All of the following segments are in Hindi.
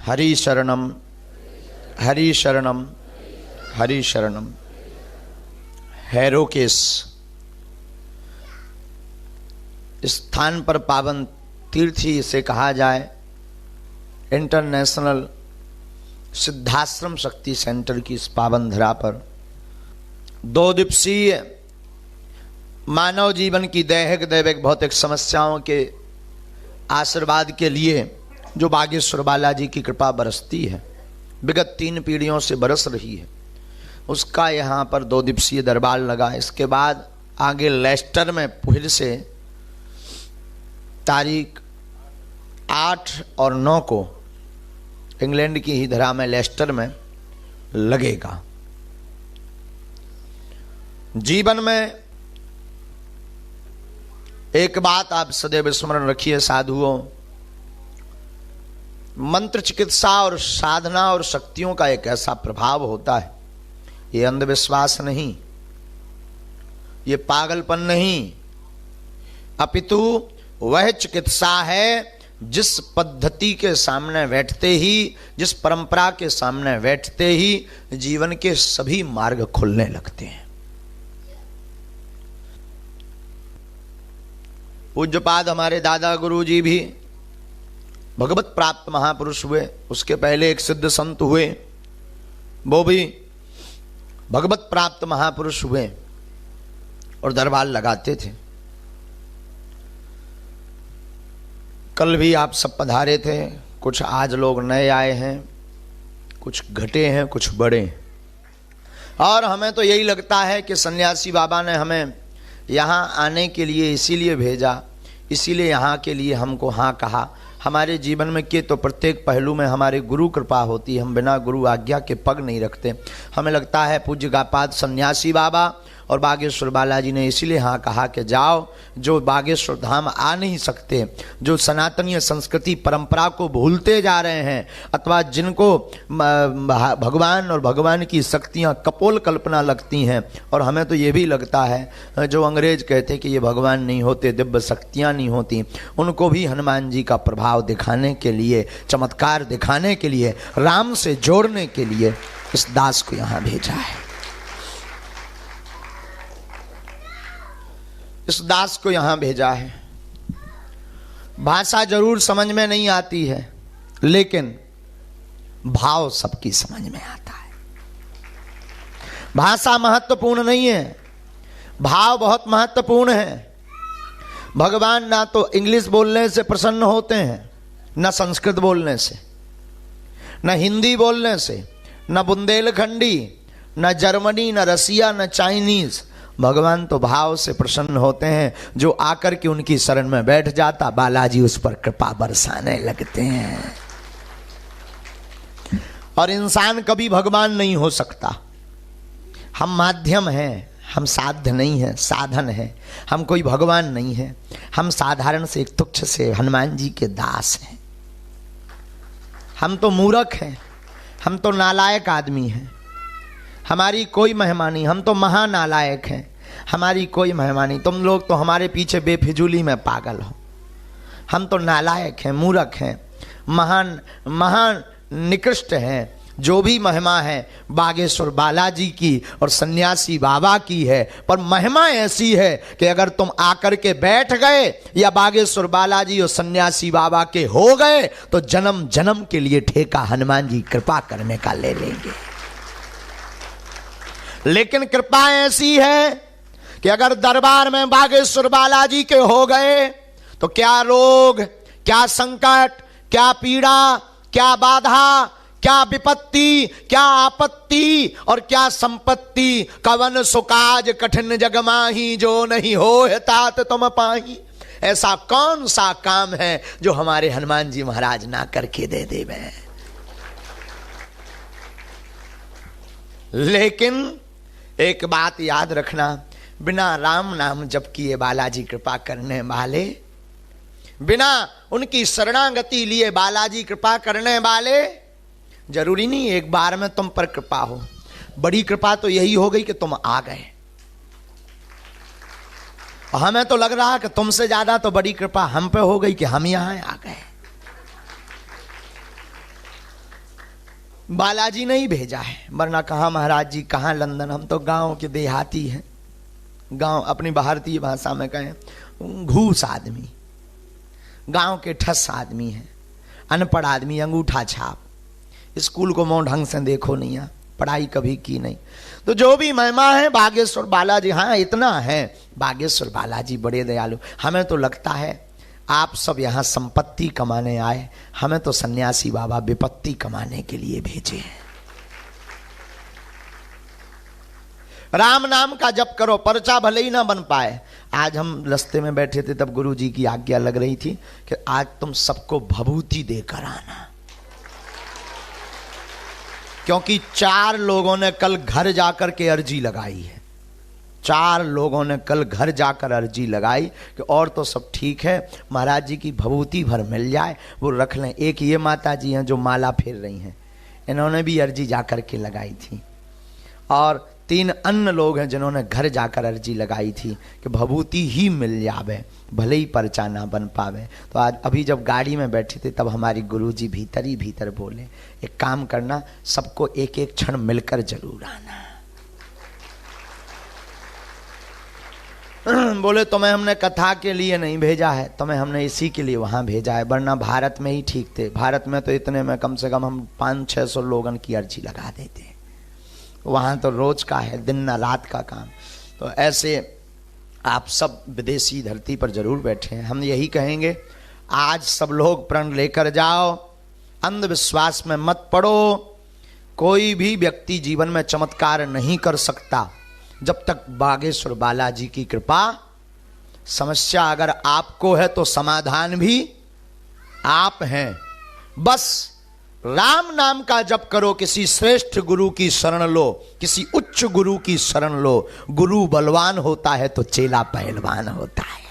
हरि शरणम हरि शरणम हरि शरणम। हैरोकेस स्थान पर पावन तीर्थी इसे कहा जाए। इंटरनेशनल सिद्धाश्रम शक्ति सेंटर की इस पावन धरा पर 2 दिवसीय मानव जीवन की दैहिक दैविक भौतिक समस्याओं के आशीर्वाद के लिए जो बागेश्वर बालाजी की कृपा बरसती है, विगत 3 पीढ़ियों से बरस रही है, उसका यहाँ पर 2 दिवसीय दरबार लगा। इसके बाद आगे लेस्टर में फिर से तारीख 8 और 9 को इंग्लैंड की ही धरा में लेस्टर में लगेगा। जीवन में एक बात आप सदैव स्मरण रखिए साधुओं, मंत्र चिकित्सा और साधना और शक्तियों का एक ऐसा प्रभाव होता है, ये अंधविश्वास नहीं, ये पागलपन नहीं, अपितु वह चिकित्सा है जिस पद्धति के सामने बैठते ही, जिस परंपरा के सामने बैठते ही जीवन के सभी मार्ग खुलने लगते हैं। पूज्यपाद हमारे दादा गुरु जी भी भगवत प्राप्त महापुरुष हुए, उसके पहले एक सिद्ध संत हुए, वो भी भगवत प्राप्त महापुरुष हुए और दरबार लगाते थे। कल भी आप सब पधारे थे, कुछ आज लोग नए आए हैं, कुछ घटे हैं, कुछ बड़े हैं। और हमें तो यही लगता है कि सन्यासी बाबा ने हमें यहाँ आने के लिए इसीलिए भेजा, इसीलिए यहाँ के लिए हमको हाँ कहा। हमारे जीवन में के तो प्रत्येक पहलू में हमारे गुरु कृपा होती है, हम बिना गुरु आज्ञा के पग नहीं रखते। हमें लगता है पूज्य गापाद सन्यासी बाबा और बागेश्वर बालाजी ने इसीलिए हाँ कहा कि जाओ, जो बागेश्वर धाम आ नहीं सकते, जो सनातनीय संस्कृति परंपरा को भूलते जा रहे हैं, अथवा जिनको भगवान और भगवान की शक्तियाँ कपोल कल्पना लगती हैं, और हमें तो ये भी लगता है जो अंग्रेज कहते कि ये भगवान नहीं होते, दिव्य शक्तियाँ नहीं होती, उनको भी हनुमान जी का प्रभाव दिखाने के लिए, चमत्कार दिखाने के लिए, राम से जोड़ने के लिए इस दास को यहाँ भेजा है। इस दास को यहां भेजा है। भाषा जरूर समझ में नहीं आती है, लेकिन भाव सबकी समझ में आता है। भाषा महत्वपूर्ण नहीं है, भाव बहुत महत्वपूर्ण है। भगवान ना तो इंग्लिश बोलने से प्रसन्न होते हैं, न संस्कृत बोलने से, न हिंदी बोलने से, न बुंदेलखंडी, न जर्मनी, न रसिया, न चाइनीज। भगवान तो भाव से प्रसन्न होते हैं। जो आकर के उनकी शरण में बैठ जाता, बालाजी उस पर कृपा बरसाने लगते हैं। और इंसान कभी भगवान नहीं हो सकता। हम माध्यम हैं, हम साध्य नहीं है, साधन है। हम कोई भगवान नहीं है, हम साधारण से एक तुच्छ से हनुमान जी के दास हैं। हम तो मूर्ख हैं, हम तो नालायक आदमी हैं, हमारी कोई महिमा नहीं। हम तो महानालायक हैं, हमारी कोई महिमा नहीं। तुम लोग तो हमारे पीछे बेफिजूली में पागल हो। हम तो नालायक हैं, मूर्ख हैं, महान निकृष्ट हैं। जो भी महिमा है बागेश्वर बालाजी की और सन्यासी बाबा की है। पर महिमा ऐसी है कि अगर तुम आकर के बैठ गए या बागेश्वर बालाजी और सन्यासी बाबा के हो गए, तो जन्म जन्म के लिए ठेका हनुमान जी कृपा करने का ले लेंगे। लेकिन कृपा ऐसी है कि अगर दरबार में बागेश्वर बालाजी के हो गए, तो क्या रोग, क्या संकट, क्या पीड़ा, क्या बाधा, क्या विपत्ति, क्या आपत्ति और क्या संपत्ति, कवन सुकाज कठिन जग माही, जो नहीं हो तात तुम पाही। ऐसा कौन सा काम है जो हमारे हनुमान जी महाराज ना करके दे देवे। लेकिन एक बात याद रखना, बिना राम नाम जप किए बालाजी कृपा करने वाले, बिना उनकी शरणागति लिए बालाजी कृपा करने वाले, जरूरी नहीं एक बार में तुम पर कृपा हो। बड़ी कृपा तो यही हो गई कि तुम आ गए। हमें तो लग रहा कि तुमसे ज्यादा तो बड़ी कृपा हम पे हो गई कि हम यहां आ गए। बालाजी ने ही भेजा है, वरना कहाँ महाराज जी, कहाँ लंदन। हम तो गांव के देहाती हैं, गांव अपनी भारतीय भाषा में कहें घूस आदमी, गांव के ठस आदमी हैं, अनपढ़ आदमी, अंगूठा छाप, स्कूल को मुंह ढंग से देखो नहीं, पढ़ाई कभी की नहीं। तो जो भी महिमा है बागेश्वर बालाजी, हाँ इतना है, बागेश्वर बालाजी बड़े दयालु। हमें तो लगता है आप सब यहाँ संपत्ति कमाने आए, हमें तो सन्यासी बाबा विपत्ति कमाने के लिए भेजे हैं। राम नाम का जप करो, पर्चा भले ही ना बन पाए। आज हम रास्ते में बैठे थे तब गुरु जी की आज्ञा लग रही थी कि आज तुम सबको भभूति देकर आना, क्योंकि 4 लोगों ने कल घर जाकर के अर्जी लगाई है। 4 लोगों ने कल घर जाकर अर्जी लगाई कि और तो सब ठीक है, महाराज जी की भभूति भर मिल जाए, वो रख लें। एक ये माता जी हैं जो माला फेर रही हैं, इन्होंने भी अर्जी जाकर के लगाई थी। और 3 अन्य लोग हैं जिन्होंने घर जाकर अर्जी लगाई थी कि भभूति ही मिल जावे, भले ही पर्चा ना बन पावे। तो आज अभी जब गाड़ी में बैठे थे तब हमारी गुरुजी भीतर ही भीतर बोले, एक काम करना, सबको एक एक क्षण मिलकर जरूर आना। बोले तुम्हें हमने कथा के लिए नहीं भेजा है, तुम्हें हमने इसी के लिए वहां भेजा है, वरना भारत में ही ठीक थे। भारत में तो इतने में कम से कम हम 500-600 लोगन की अर्जी लगा देते, वहाँ तो रोज का है, दिन ना रात का काम। तो ऐसे आप सब विदेशी धरती पर जरूर बैठे हैं। हम यही कहेंगे, आज सब लोग प्रण लेकर जाओ, अंधविश्वास में मत पड़ो। कोई भी व्यक्ति जीवन में चमत्कार नहीं कर सकता जब तक बागेश्वर बालाजी की कृपा। समस्या अगर आपको है तो समाधान भी आप हैं। बस राम नाम का जप करो, किसी श्रेष्ठ गुरु की शरण लो, किसी उच्च गुरु की शरण लो। गुरु बलवान होता है तो चेला पहलवान होता है।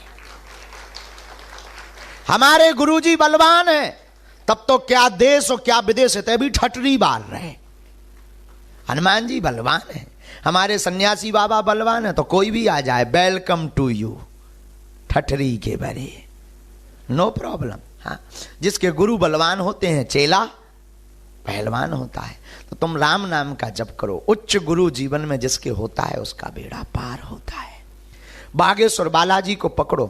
हमारे गुरुजी बलवान हैं, तब तो क्या देश और क्या विदेश है, भी ठटरी बाल रहे। हनुमान जी बलवान है, हमारे सन्यासी बाबा बलवान है, तो कोई भी आ जाए, वेलकम टू यू, ठठरी के बरे, नो प्रॉब्लम। हाँ, जिसके गुरु बलवान होते हैं चेला पहलवान होता है। तो तुम राम नाम का जप करो, उच्च गुरु जीवन में जिसके होता है उसका बेड़ा पार होता है। बागेश्वर बालाजी को पकड़ो,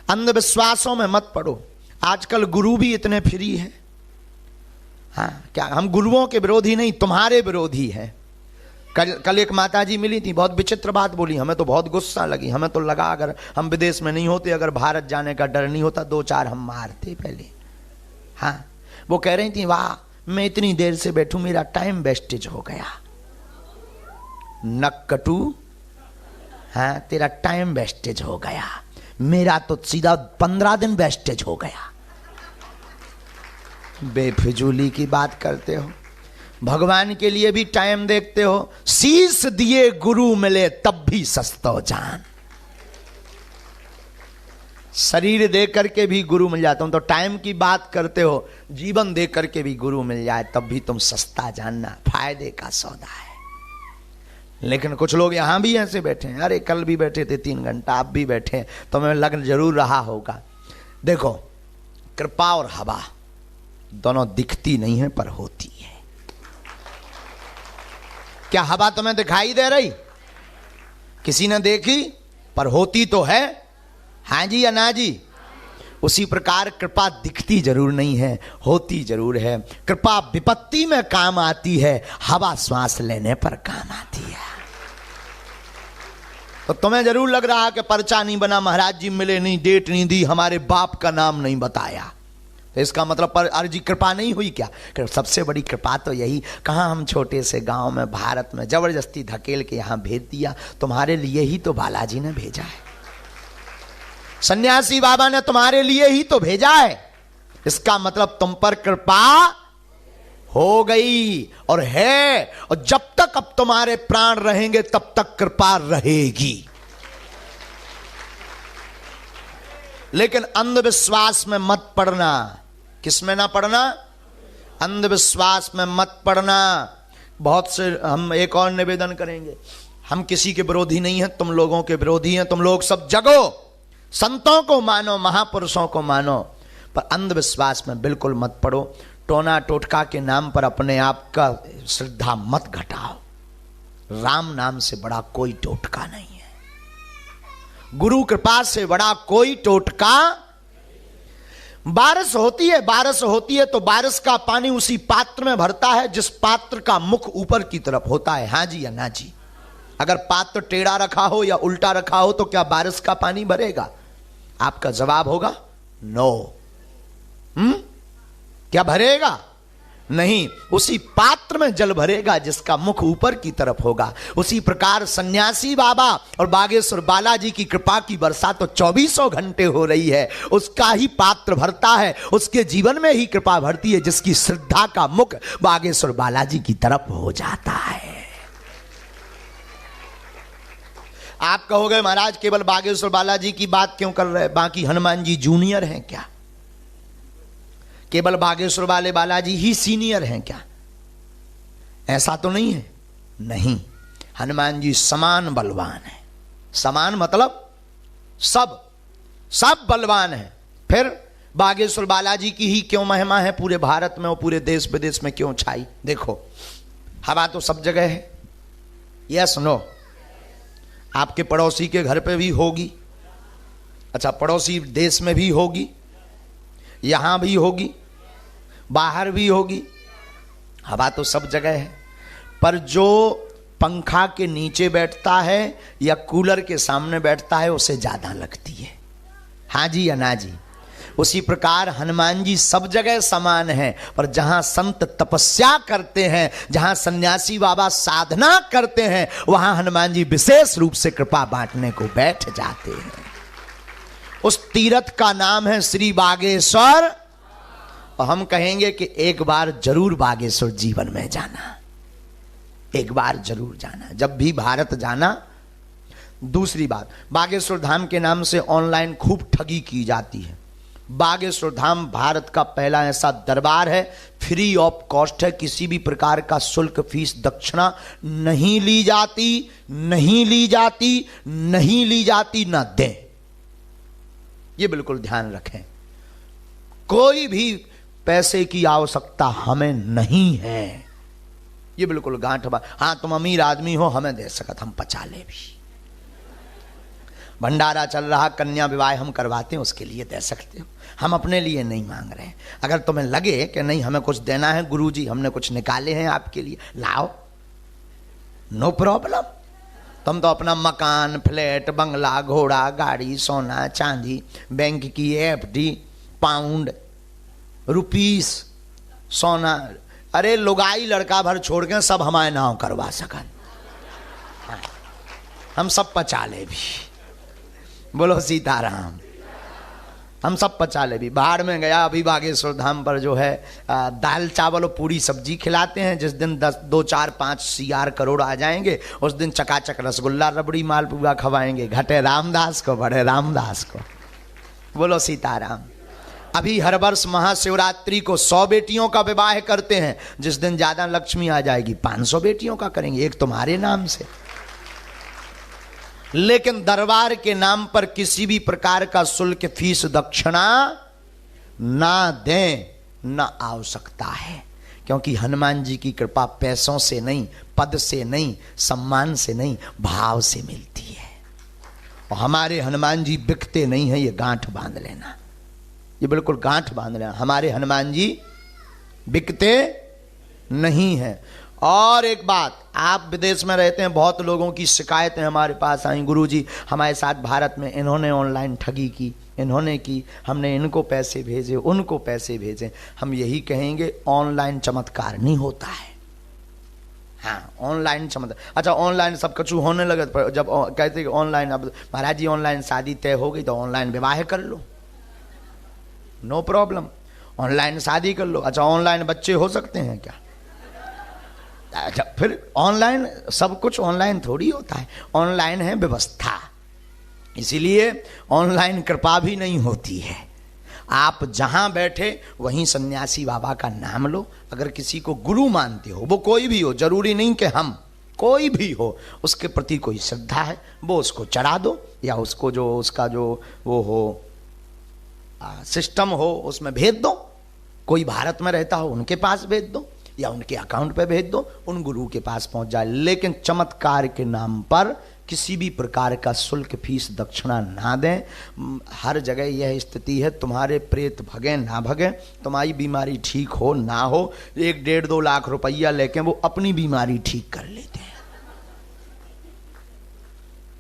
अंधविश्वासों में मत पड़ो। आजकल गुरु भी इतने फ्री हैं। हाँ, क्या हम गुरुओं के विरोधी नहीं, तुम्हारे विरोधी हैं। कल एक माता जी मिली थी, बहुत विचित्र बात बोली, हमें तो बहुत गुस्सा लगी। हमें तो लगा अगर हम विदेश में नहीं होते, अगर भारत जाने का डर नहीं होता, 2-4 हम मारते पहले। हाँ, वो कह रही थी, वाह मैं इतनी देर से बैठूं, मेरा टाइम वेस्टेज हो गया। नक कटू, हाँ तेरा टाइम वेस्टेज हो गया, मेरा तो सीधा 15 दिन वेस्टेज हो गया। बेफिजूली की बात करते हो, भगवान के लिए भी टाइम देखते हो। शीश दिए गुरु मिले तब भी सस्तो जान, शरीर दे करके भी गुरु मिल जाता हूं। तो टाइम की बात करते हो, जीवन दे करके भी गुरु मिल जाए तब भी तुम सस्ता जानना, फायदे का सौदा है। लेकिन कुछ लोग यहां भी ऐसे बैठे हैं, अरे कल भी बैठे थे 3 घंटा, आप भी बैठे, तो मैं लग जरूर रहा होगा। देखो, कृपा और हवा दोनों दिखती नहीं है पर होती है। क्या हवा तुम्हें दिखाई दे रही? किसी ने देखी, पर होती तो है। हाँ जी या ना जी? उसी प्रकार कृपा दिखती जरूर नहीं है, होती जरूर है। कृपा विपत्ति में काम आती है, हवा श्वास लेने पर काम आती है। तो तुम्हें जरूर लग रहा है कि पर्चा नहीं बना, महाराज जी मिले नहीं, डेट नहीं दी, हमारे बाप का नाम नहीं बताया, तो इसका मतलब पर अर्जी कृपा नहीं हुई क्या? सबसे बड़ी कृपा तो यही, कहाँ हम छोटे से गांव में भारत में जबरदस्ती धकेल के यहां भेज दिया। तुम्हारे लिए ही तो बालाजी ने भेजा है, सन्यासी बाबा ने तुम्हारे लिए ही तो भेजा है। इसका मतलब तुम पर कृपा हो गई और है, और जब तक अब तुम्हारे प्राण रहेंगे तब तक कृपा रहेगी। लेकिन अंधविश्वास में मत पड़ना। किस में ना पड़ना? अंधविश्वास में मत पड़ना। बहुत से हम एक और निवेदन करेंगे, हम किसी के विरोधी नहीं हैं, तुम लोगों के विरोधी हैं। तुम लोग सब जगो, संतों को मानो, महापुरुषों को मानो, पर अंधविश्वास में बिल्कुल मत पड़ो। टोना टोटका के नाम पर अपने आप का श्रद्धा मत घटाओ। राम नाम से बड़ा कोई टोटका नहीं है, गुरु कृपा से बड़ा कोई टोटका। बारिश होती है तो बारिश का पानी उसी पात्र में भरता है जिस पात्र का मुख ऊपर की तरफ होता है। हां जी या ना जी? अगर पात्र टेढ़ा रखा हो या उल्टा रखा हो तो क्या बारिश का पानी भरेगा? आपका जवाब होगा नो। क्या भरेगा? नहीं। उसी पात्र में जल भरेगा जिसका मुख ऊपर की तरफ होगा। उसी प्रकार सन्यासी बाबा और बागेश्वर बालाजी की कृपा की वर्षा तो 24 घंटे हो रही है। उसका ही पात्र भरता है, उसके जीवन में ही कृपा भरती है जिसकी श्रद्धा का मुख बागेश्वर बालाजी की तरफ हो जाता है। आप कहोगे महाराज केवल बागेश्वर बालाजी की बात क्यों कर रहे हैं, बाकी हनुमान जी जूनियर हैं क्या? केवल बागेश्वर वाले बालाजी ही सीनियर हैं क्या? ऐसा तो नहीं है। नहीं, हनुमान जी समान बलवान है। समान मतलब सब बलवान है। फिर बागेश्वर बालाजी की ही क्यों महिमा है पूरे भारत में और पूरे देश विदेश में क्यों छाई? देखो, हवा तो सब जगह है। Yes no? आपके पड़ोसी के घर पे भी होगी, अच्छा पड़ोसी देश में भी होगी, यहां भी होगी, बाहर भी होगी। हवा तो सब जगह है, पर जो पंखा के नीचे बैठता है या कूलर के सामने बैठता है उसे ज्यादा लगती है। हाँ जी या ना जी? उसी प्रकार हनुमान जी सब जगह समान है, पर जहां संत तपस्या करते हैं, जहां सन्यासी बाबा साधना करते हैं, वहां हनुमान जी विशेष रूप से कृपा बांटने को बैठ जाते हैं। उस तीर्थ का नाम है श्री बागेश्वर। और हम कहेंगे कि एक बार जरूर बागेश्वर जीवन में जाना, एक बार जरूर जाना, जब भी भारत जाना। दूसरी बात, बागेश्वर धाम के नाम से ऑनलाइन खूब ठगी की जाती है। बागेश्वर धाम भारत का पहला ऐसा दरबार है, फ्री ऑफ कॉस्ट है, किसी भी प्रकार का शुल्क फीस दक्षिणा नहीं ली जाती, नहीं ली जाती, नहीं ली जाती, ना दें। ये बिल्कुल ध्यान रखें, कोई भी पैसे की आवश्यकता हमें नहीं है। ये बिल्कुल गांठ बात। हाँ तुम अमीर आदमी हो, हमें दे सकत, हम पचा ले भी। भंडारा चल रहा, कन्या विवाह हम करवाते हैं, उसके लिए दे सकते हो, हम अपने लिए नहीं मांग रहे हैं। अगर तुम्हें लगे कि नहीं हमें कुछ देना है, गुरुजी हमने कुछ निकाले हैं आपके लिए, लाओ, नो प्रॉब्लम। तुम तो अपना मकान, फ्लैट, बंगला, घोड़ा, गाड़ी, सोना चांदी, बैंक की एफडी, पाउंड, रुपीस, सोना, अरे लुगाई लड़का भर छोड़ के सब हमारे नाम करवा सकन, हम सब पचा ले भी। बोलो सीताराम। हम सब पचा ले भी। बाहर में गया, अभी बागेश्वर धाम पर जो है दाल चावल और पूरी सब्जी खिलाते हैं। जिस दिन 10, 2, 4, 5 CR करोड़ आ जाएंगे, उस दिन चकाचक रसगुल्ला, रबड़ी, मालपुआ खवाएंगे। घटे रामदास को, बड़े रामदास को। बोलो सीताराम। अभी हर वर्ष महाशिवरात्रि को 100 बेटियों का विवाह करते हैं। जिस दिन ज्यादा लक्ष्मी आ जाएगी 500 बेटियों का करेंगे, एक तुम्हारे नाम से। लेकिन दरबार के नाम पर किसी भी प्रकार का शुल्क फीस दक्षिणा ना दें, ना आवश्यकता है। क्योंकि हनुमान जी की कृपा पैसों से नहीं, पद से नहीं, सम्मान से नहीं, भाव से मिलती है। और हमारे हनुमान जी बिकते नहीं है, ये गांठ बांध लेना, ये बिल्कुल गांठ बांध लेना। हमारे हनुमान जी बिकते नहीं है। और एक बात, आप विदेश में रहते हैं, बहुत लोगों की शिकायतें हमारे पास आई, गुरुजी हमारे साथ भारत में इन्होंने ऑनलाइन ठगी की, इन्होंने की, हमने इनको पैसे भेजे, उनको पैसे भेजे। हम यही कहेंगे, ऑनलाइन चमत्कार नहीं होता है। हाँ ऑनलाइन चमत्कार। अच्छा ऑनलाइन सब कछु होने लगे, जब कहते कि ऑनलाइन, अब महाराज जी ऑनलाइन शादी तय हो गई तो ऑनलाइन विवाह कर लो, नो प्रॉब्लम, ऑनलाइन शादी कर लो। अच्छा ऑनलाइन बच्चे हो सकते हैं क्या? अच्छा फिर ऑनलाइन सब कुछ ऑनलाइन थोड़ी होता है, ऑनलाइन है व्यवस्था, इसीलिए ऑनलाइन कृपा भी नहीं होती है। आप जहां बैठे वहीं सन्यासी बाबा का नाम लो। अगर किसी को गुरु मानते हो, वो कोई भी हो, जरूरी नहीं कि हम, कोई भी हो, उसके प्रति कोई श्रद्धा है, वो उसको चढ़ा दो, या उसको जो उसका जो वो हो सिस्टम हो उसमें भेज दो, कोई भारत में रहता हो उनके पास भेज दो या उनके अकाउंट पे भेज दो, उन गुरु के पास पहुंच जाए। लेकिन चमत्कार के नाम पर किसी भी प्रकार का शुल्क, फीस, दक्षिणा ना दें। हर जगह यह स्थिति है, तुम्हारे प्रेत भगे ना भगे, तुम्हारी बीमारी ठीक हो ना हो, 1-1.5-2 लाख रुपया लेके वो अपनी बीमारी ठीक कर लेते हैं,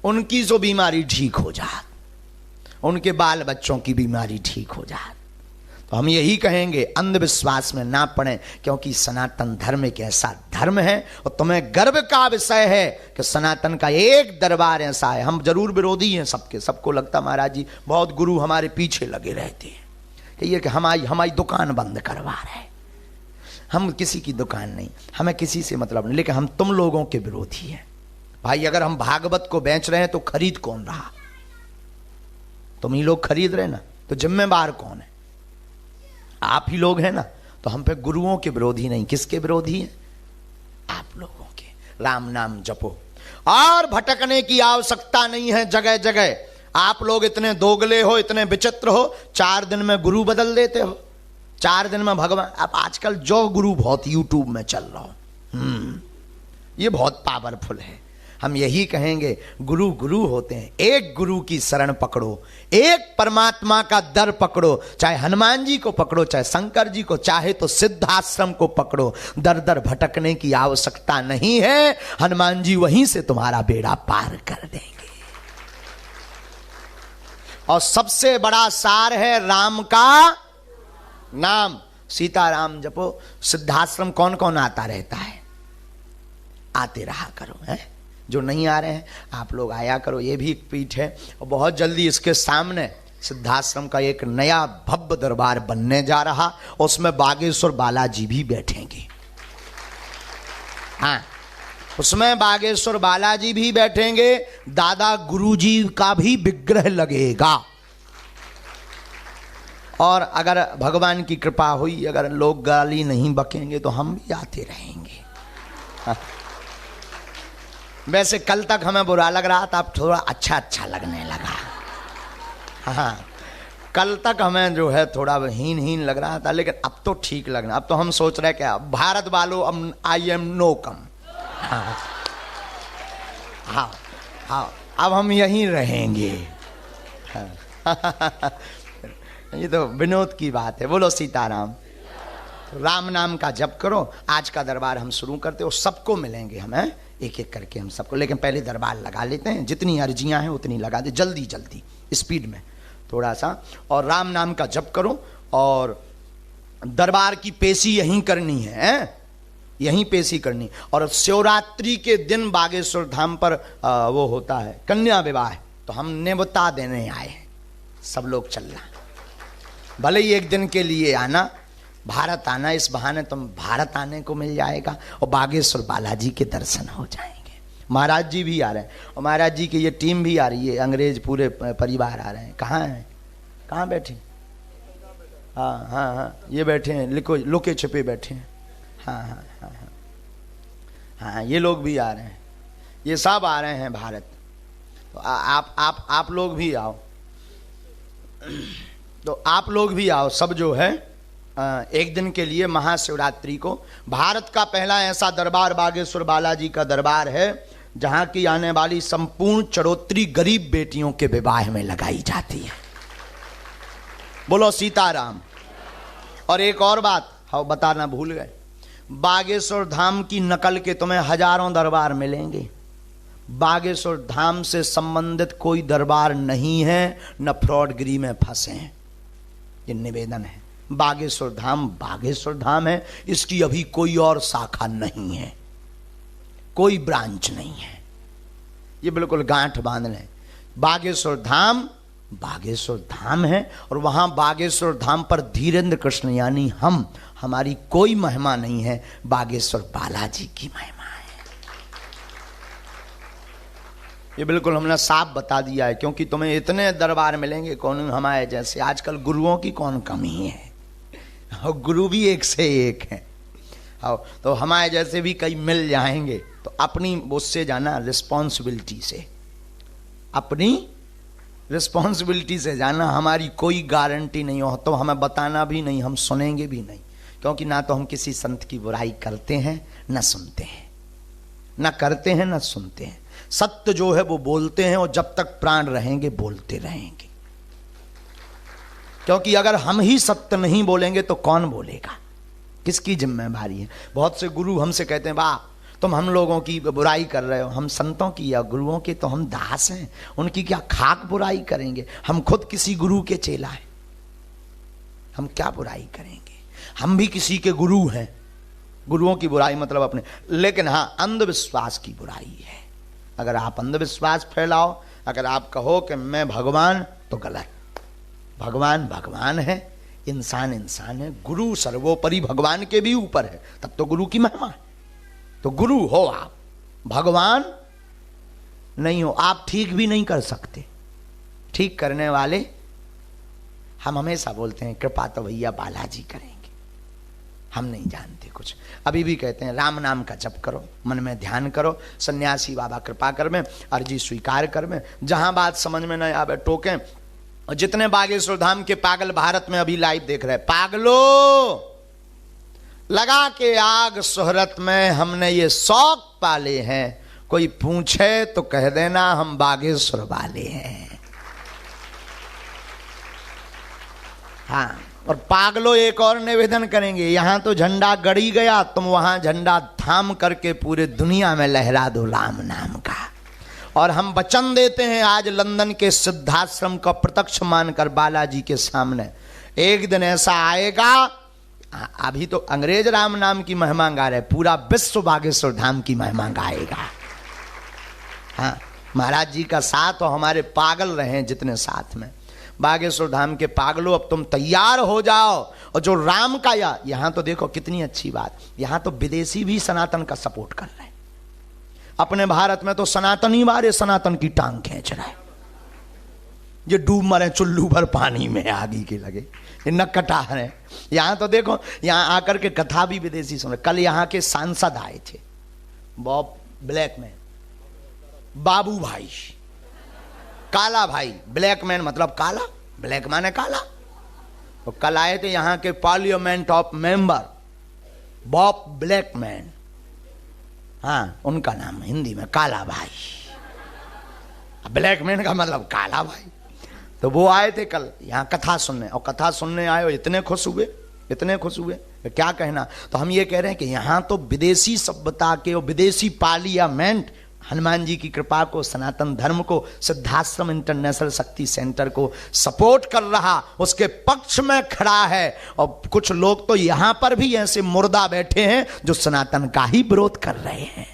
उनकी जो बीमारी ठीक हो जाए, उनके बाल बच्चों की बीमारी ठीक हो जाए। तो हम यही कहेंगे, अंधविश्वास में ना पड़े, क्योंकि सनातन धर्म एक ऐसा धर्म है और तुम्हें गर्व का विषय है कि सनातन का एक दरबार ऐसा है। हम जरूर विरोधी हैं सबके, सबको लगता महाराज जी बहुत गुरु हमारे पीछे लगे रहते हैं कि ये कि हमारी दुकान बंद करवा रहे। हम किसी की दुकान नहीं, हमें किसी से मतलब नहीं, लेकिन हम तुम लोगों के विरोधी हैं भाई। अगर हम भागवत को बेच रहे हैं तो खरीद कौन रहा? तुम ही लोग खरीद रहे ना, तो जिम्मेवार कौन है? आप ही लोग हैं ना। तो हम पे गुरुओं के विरोधी नहीं, किसके विरोधी हैं? आप लोगों के। राम नाम जपो और भटकने की आवश्यकता नहीं है जगह जगह। आप लोग इतने दोगले हो, इतने विचित्र हो, 4 दिन में गुरु बदल देते हो, 4 दिन में भगवान। अब आजकल जो गुरु बहुत यूट्यूब में चल रहा हो, ये बहुत पावरफुल है। हम यही कहेंगे, गुरु गुरु होते हैं, एक गुरु की शरण पकड़ो, एक परमात्मा का दर पकड़ो, चाहे हनुमान जी को पकड़ो, चाहे शंकर जी को, चाहे तो सिद्धाश्रम को पकड़ो। दर दर भटकने की आवश्यकता नहीं है, हनुमान जी वहीं से तुम्हारा बेड़ा पार कर देंगे। और सबसे बड़ा सार है राम का नाम, सीताराम जपो। सिद्धाश्रम कौन कौन आता रहता है? आते रहा करो, है? जो नहीं आ रहे हैं आप लोग आया करो, ये भी एक पीठ है। और बहुत जल्दी इसके सामने सिद्धाश्रम का एक नया भव्य दरबार बनने जा रहा, उसमें बागेश्वर बालाजी भी बैठेंगे। हाँ, उसमें बागेश्वर बालाजी भी बैठेंगे, दादा गुरुजी का भी विग्रह लगेगा। और अगर भगवान की कृपा हुई, अगर लोग गाली नहीं बकेंगे तो हम भी आते रहेंगे। हाँ। वैसे कल तक हमें बुरा लग रहा था, अब थोड़ा अच्छा अच्छा लगने लगा। हाँ, कल तक हमें जो है थोड़ा हीन हीन लग रहा था, लेकिन अब तो ठीक लग रहा। अब तो हम सोच रहे क्या, भारत वालों अब आई एम नो कम। हाँ हाँ हाँ, अब हम यहीं रहेंगे। हाँ। ये तो विनोद की बात है। बोलो सीताराम। राम नाम का जप करो। आज का दरबार हम शुरू करते हो, सबको मिलेंगे हमें एक एक करके, हम सबको। लेकिन पहले दरबार लगा लेते हैं, जितनी अर्जियां हैं उतनी लगा दे, जल्दी जल्दी स्पीड में थोड़ा सा। और राम नाम का जप करो और दरबार की पेशी यहीं करनी है, यहीं पेशी करनी। और शिवरात्रि के दिन बागेश्वर धाम पर वो होता है कन्या विवाह, तो हम नेवता देने आए हैं, सब लोग चलना। भले ही एक दिन के लिए आना, भारत आना, इस बहाने तुम भारत आने को मिल जाएगा और बागेश्वर बालाजी के दर्शन हो जाएंगे। महाराज जी भी आ रहे हैं और महाराज जी की ये टीम भी आ रही है, अंग्रेज पूरे परिवार आ रहे हैं। कहाँ हैं, कहाँ बैठे? हाँ हाँ हाँ, ये बैठे हैं, लुके छिपे बैठे हैं। हाँ हाँ हाँ हाँ हाँ, ये लोग भी आ रहे हैं, ये सब आ रहे हैं भारत। तो आप लोग भी आओ, तो आप लोग भी आओ सब जो है एक दिन के लिए महाशिवरात्रि को। भारत का पहला ऐसा दरबार बागेश्वर बालाजी का दरबार है जहां की आने वाली संपूर्ण चरोत्री गरीब बेटियों के विवाह में लगाई जाती है। बोलो सीताराम। और एक और बात हाँ बताना भूल गए, बागेश्वर धाम की नकल के तुम्हें हजारों दरबार मिलेंगे। बागेश्वर धाम से संबंधित कोई दरबार नहीं है, न फ्रॉडगिरी में फंसे हैं। ये निवेदन है। बागेश्वर धाम है, इसकी अभी कोई और शाखा नहीं है, कोई ब्रांच नहीं है। ये बिल्कुल गांठ बांध लें, बागेश्वर धाम है। और वहां बागेश्वर धाम पर धीरेन्द्र कृष्ण यानी हमारी कोई महिमा नहीं है, बागेश्वर बालाजी की महिमा है। ये बिल्कुल हमने साफ बता दिया है, क्योंकि तुम्हें इतने दरबार मिलेंगे, कौन हमारे जैसे। आजकल गुरुओं की कौन कमी है, और गुरु भी एक से एक हैं। तो हमारे जैसे भी कई मिल जाएंगे, तो अपनी उससे जाना रिस्पॉन्सिबिलिटी से, अपनी रिस्पॉन्सिबिलिटी से जाना, हमारी कोई गारंटी नहीं हो तो हमें बताना भी नहीं, हम सुनेंगे भी नहीं, क्योंकि ना तो हम किसी संत की बुराई करते हैं न सुनते हैं, ना करते हैं ना सुनते हैं। सत्य जो है वो बोलते हैं, और जब तक प्राण रहेंगे बोलते रहेंगे, क्योंकि अगर हम ही सत्य नहीं बोलेंगे तो कौन बोलेगा, किसकी जिम्मेदारी है। बहुत से गुरु हमसे कहते हैं वाह तुम हम लोगों की बुराई कर रहे हो, हम संतों की या गुरुओं के तो हम दास हैं, उनकी क्या खाक बुराई करेंगे, हम खुद किसी गुरु के चेला हैं, हम क्या बुराई करेंगे, हम भी किसी के गुरु हैं। गुरुओं की बुराई मतलब अपने, लेकिन हाँ अंधविश्वास की बुराई है। अगर आप अंधविश्वास फैलाओ, अगर आप कहो कि मैं भगवान, तो गलत। भगवान भगवान है, इंसान इंसान है, गुरु सर्वोपरि भगवान के भी ऊपर है, तब तो गुरु की महिमा है। तो गुरु हो आप, भगवान नहीं हो। आप ठीक भी नहीं कर सकते, ठीक करने वाले हम हमेशा बोलते हैं कृपा तो भैया बालाजी करेंगे, हम नहीं जानते कुछ। अभी भी कहते हैं राम नाम का जप करो, मन में ध्यान करो, सन्यासी बाबा कृपा कर में, अर्जी स्वीकार कर में, जहां बात समझ में न आवे टोकें। और जितने बागेश्वर धाम के पागल भारत में अभी लाइव देख रहे हैं, पागलो लगा के आग शोहरत में हमने ये शौक पाले हैं, कोई पूछे तो कह देना हम बागेश्वर वाले हैं। हाँ, और पागलो एक और निवेदन करेंगे, यहां तो झंडा गड़ी गया, तुम वहां झंडा थाम करके पूरे दुनिया में लहरा दो राम नाम का। और हम वचन देते हैं आज लंदन के सिद्धाश्रम का प्रत्यक्ष मानकर बालाजी के सामने, एक दिन ऐसा आएगा, अभी तो अंग्रेज राम नाम की महिमा गा रहे, पूरा विश्व बागेश्वर धाम की महिमा गाएगा। हाँ, महाराज जी का साथ और हमारे पागल रहे जितने साथ में, बागेश्वर धाम के पागलों अब तुम तैयार हो जाओ। और जो राम का यहां तो देखो कितनी अच्छी बात, यहां तो विदेशी भी सनातन का सपोर्ट कर रहे हैं। अपने भारत में तो सनातनी वाले सनातन की टांग खींच रहे हैं, ये डूब मरे चुल्लू भर पानी में आगी के लगे, ये न कटा रहे। यहां तो देखो, यहां आकर के कथा भी विदेशी सुन रहे। कल यहां के सांसद आए थे, बॉब ब्लैक मैन, बाबू भाई, काला भाई, ब्लैक मैन मतलब काला, ब्लैक माने काला। तो कल आए थे यहां के parliament of member Bob black man, हाँ उनका नाम हिंदी में काला भाई, ब्लैक मैन का मतलब काला भाई। तो वो आए थे कल यहाँ कथा सुनने, और कथा सुनने आए और इतने खुश हुए, इतने खुश हुए, क्या कहना। तो हम ये कह रहे हैं कि यहाँ तो विदेशी सभ्यता के और विदेशी पार्लियामेंट हनुमान जी की कृपा को, सनातन धर्म को, सिद्धाश्रम इंटरनेशनल शक्ति सेंटर को सपोर्ट कर रहा, उसके पक्ष में खड़ा है। और कुछ लोग तो यहां पर भी ऐसे मुर्दा बैठे हैं जो सनातन का ही विरोध कर रहे हैं।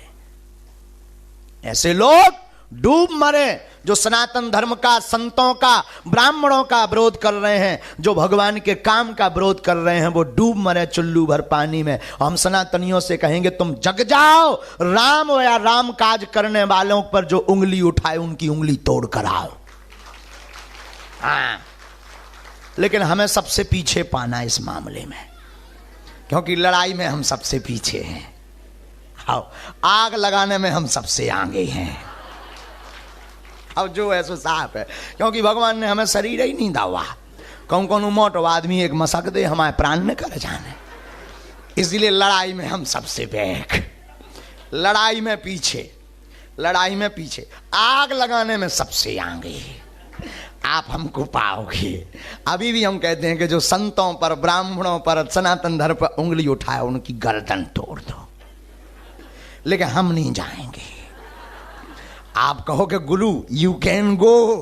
ऐसे लोग डूब मरे जो सनातन धर्म का, संतों का, ब्राह्मणों का विरोध कर रहे हैं, जो भगवान के काम का विरोध कर रहे हैं, वो डूब मरे चुल्लू भर पानी में। हम सनातनियों से कहेंगे तुम जग जाओ, राम या राम काज करने वालों पर जो उंगली उठाए उनकी उंगली तोड़ कर आओ। हाँ, लेकिन हमें सबसे पीछे पाना इस मामले में, क्योंकि लड़ाई में हम सबसे पीछे हैं। आओ, आग लगाने में हम सबसे आगे हैं। अब जो है सो साफ है, क्योंकि भगवान ने हमें शरीर ही नहीं दावा, कौन कौन मोटो आदमी एक मसक दे हमारे प्राण ने कर जाने। इसलिए लड़ाई में हम सबसे बैक, लड़ाई में पीछे, लड़ाई में पीछे, आग लगाने में सबसे आगे आप हमको पाओगे। अभी भी हम कहते हैं कि जो संतों पर, ब्राह्मणों पर, सनातन धर्म पर उंगली उठाए उनकी गर्दन तोड़ दो, लेकिन हम नहीं जाएंगे। आप कहो कि गुरु यू कैन गो,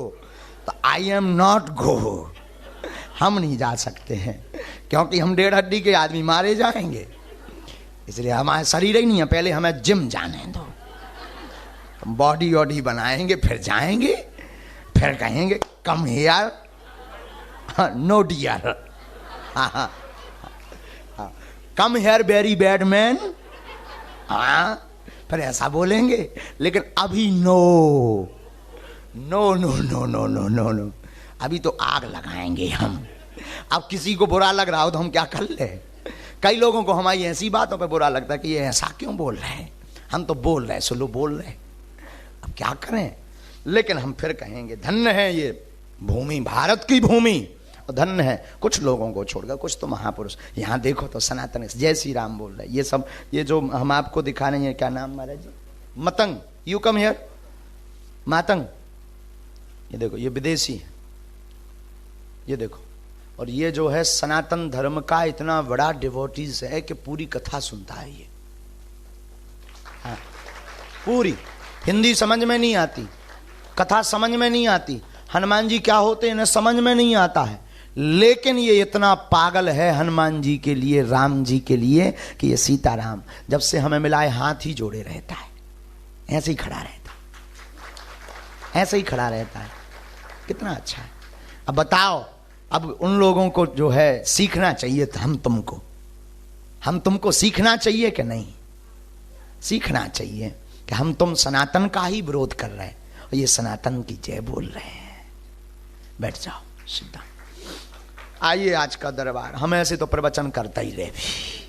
तो आई एम नॉट गो, हम नहीं जा सकते हैं, क्योंकि हम 1.5 हड्डी के आदमी मारे जाएंगे। इसलिए हमारे शरीर ही नहीं है, पहले हमें जिम जाने दो, बॉडी वॉडी बनाएंगे, फिर जाएंगे, फिर कहेंगे come here, no dear, come here very bad man, हाँ फिर ऐसा बोलेंगे। लेकिन अभी no no no no no no no no, अभी तो आग लगाएंगे हम। अब किसी को बुरा लग रहा हो तो हम क्या कर ले। कई लोगों को हमारी ऐसी बातों पे बुरा लगता है कि ये ऐसा क्यों बोल रहे हैं, हम तो बोल रहे हैं, बोल रहे हैं, अब क्या करें। लेकिन हम फिर कहेंगे धन्य है ये भूमि, भारत की भूमि धन्य है, कुछ लोगों को छोड़कर, कुछ तो महापुरुष। यहाँ देखो तो सनातन जय श्री राम बोल रहे, ये सब, ये जो हम आपको दिखा रहे हैं, क्या नाम महाराज जी? Matang, you come here, Matang, ये देखो, ये विदेशी है, ये देखो। और ये जो है सनातन धर्म का इतना बड़ा डिवोटीज है कि पूरी कथा सुनता है ये। हाँ, पूरी हिंदी समझ में नहीं आती, कथा समझ में नहीं आती, हनुमान जी क्या होते हैं इन्हें समझ में नहीं आता है, लेकिन ये इतना पागल है हनुमान जी के लिए, राम जी के लिए, कि ये सीताराम जब से हमें मिला है हाथ ही जोड़े रहता है, ऐसे ही खड़ा रहता है, ऐसे ही खड़ा रहता है। कितना अच्छा है। अब बताओ, अब उन लोगों को जो है सीखना चाहिए था, हम तुमको सीखना चाहिए कि नहीं? सीखना चाहिए कि हम तुम सनातन का ही विरोध कर रहे हैं और ये सनातन की जय बोल रहे हैं। बैठ जाओ सीधा। आइए आज का दरबार, हम ऐसे तो प्रवचन करता ही रहे भी।